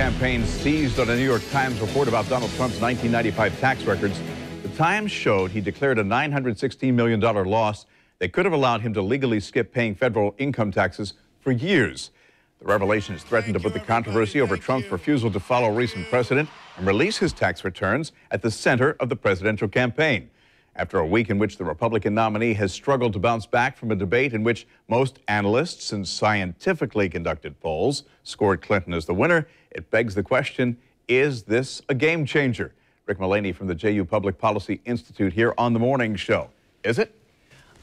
campaign seized on a New York Times report about Donald Trump's 1995 tax records. The Times showed he declared a $916 million loss that could have allowed him to legally skip paying federal income taxes for years. The revelations threatened to put the controversy over Trump's refusal to follow recent precedent and release his tax returns at the center of the presidential campaign. After a week in which the Republican nominee has struggled to bounce back from a debate in which most analysts and scientifically conducted polls scored Clinton as the winner, it begs the question, is this a game changer? Rick Mullaney from the JU Public Policy Institute here on The Morning Show. Is it?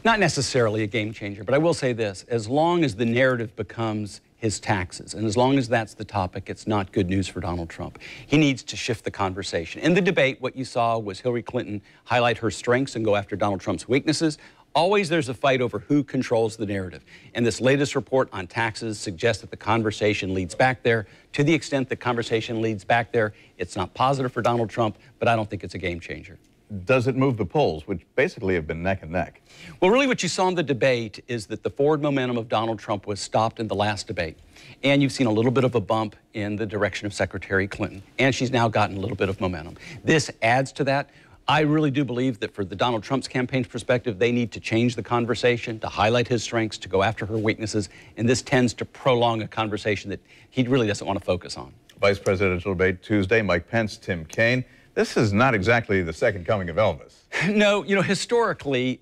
Not necessarily a game changer, but I will say this. As long as the narrative becomes his taxes, and as long as that's the topic, it's not good news for Donald Trump. He needs to shift the conversation. In the debate, what you saw was Hillary Clinton highlight her strengths and go after Donald Trump's weaknesses. Always there's a fight over who controls the narrative. And this latest report on taxes suggests that the conversation leads back there. To the extent the conversation leads back there, it's not positive for Donald Trump, but I don't think it's a game changer. Does it move the polls, which basically have been neck and neck? Well, really what you saw in the debate is that the forward momentum of Donald Trump was stopped in the last debate. And you've seen a little bit of a bump in the direction of Secretary Clinton. And she's now gotten a little bit of momentum. This adds to that. I really do believe that for the Donald Trump's campaign's perspective, they need to change the conversation, to highlight his strengths, to go after her weaknesses. And this tends to prolong a conversation that he really doesn't want to focus on. Vice presidential debate Tuesday, Mike Pence, Tim Kaine. This is not exactly the second coming of Elvis. No, you know, historically,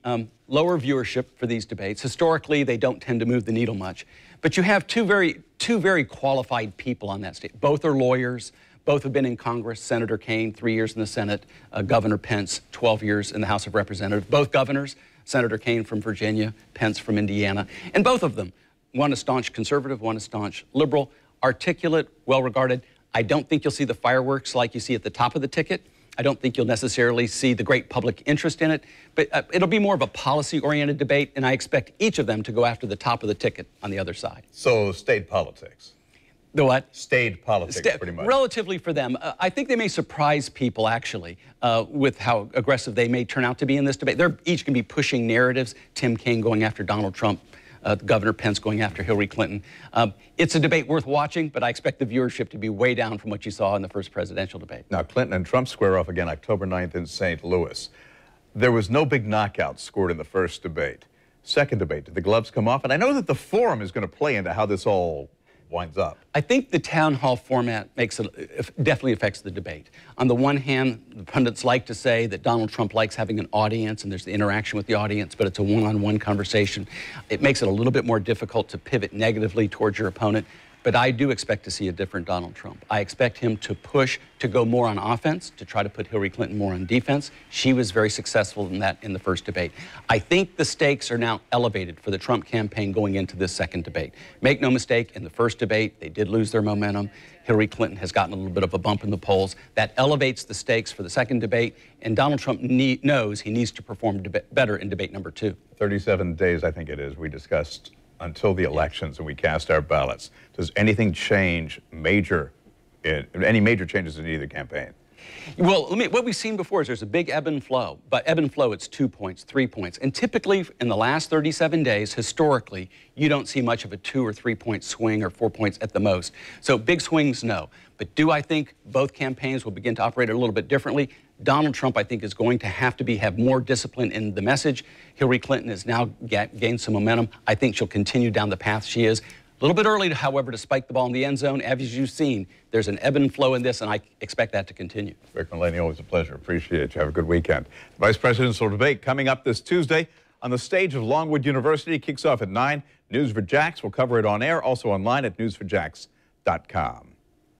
lower viewership for these debates. Historically, they don't tend to move the needle much. But you have two very qualified people on that stage. Both are lawyers. Both have been in Congress. Senator Kaine, 3 years in the Senate. Governor Pence, 12 years in the House of Representatives. Both governors, Senator Kaine from Virginia, Pence from Indiana. And both of them, one a staunch conservative, one a staunch liberal, articulate, well-regarded. I don't think you'll see the fireworks like you see at the top of the ticket. I don't think you'll necessarily see the great public interest in it, but it'll be more of a policy-oriented debate, and I expect each of them to go after the top of the ticket on the other side. So state politics. The what? State politics, pretty much. Relatively for them. I think they may surprise people, actually, with how aggressive they may turn out to be in this debate. They're each going to be pushing narratives. Tim Kaine going after Donald Trump. Governor Pence going after Hillary Clinton. It's a debate worth watching, but I expect the viewership to be way down from what you saw in the first presidential debate. Now, Clinton and Trump square off again October 9th in St. Louis. There was no big knockout scored in the first debate. Second debate, did the gloves come off? And I know that the forum is going to play into how this all winds up. I think the town hall format definitely affects the debate. On the one hand, the pundits like to say that Donald Trump likes having an audience and there's the interaction with the audience, but it's a one-on-one conversation. It makes it a little bit more difficult to pivot negatively towards your opponent. But I do expect to see a different Donald Trump. I expect him to push to go more on offense, to try to put Hillary Clinton more on defense. She was very successful in that in the first debate. I think the stakes are now elevated for the Trump campaign going into this second debate. Make no mistake, in the first debate, they did lose their momentum. Hillary Clinton has gotten a little bit of a bump in the polls. That elevates the stakes for the second debate, and Donald Trump knows he needs to perform better in debate number 2. 37 days, I think it is, we discussed until the elections and we cast our ballots. Does anything change any major changes in either campaign? Well, what we've seen before is there's a big ebb and flow. But ebb and flow, it's 2 points, 3 points. And typically, in the last 37 days, historically, you don't see much of a 2 or 3 point swing or 4 points at the most. So big swings, no. But do I think both campaigns will begin to operate a little bit differently? Donald Trump, I think, is going to have more discipline in the message. Hillary Clinton has now gained some momentum. I think she'll continue down the path she is. A little bit early, however, to spike the ball in the end zone. As you've seen, there's an ebb and flow in this, and I expect that to continue. Rick Mullaney, always a pleasure. Appreciate it. You have a good weekend. The vice presidential debate coming up this Tuesday on the stage of Longwood University. Kicks off at 9. News4JAX will cover it on air, also online at news4jax.com.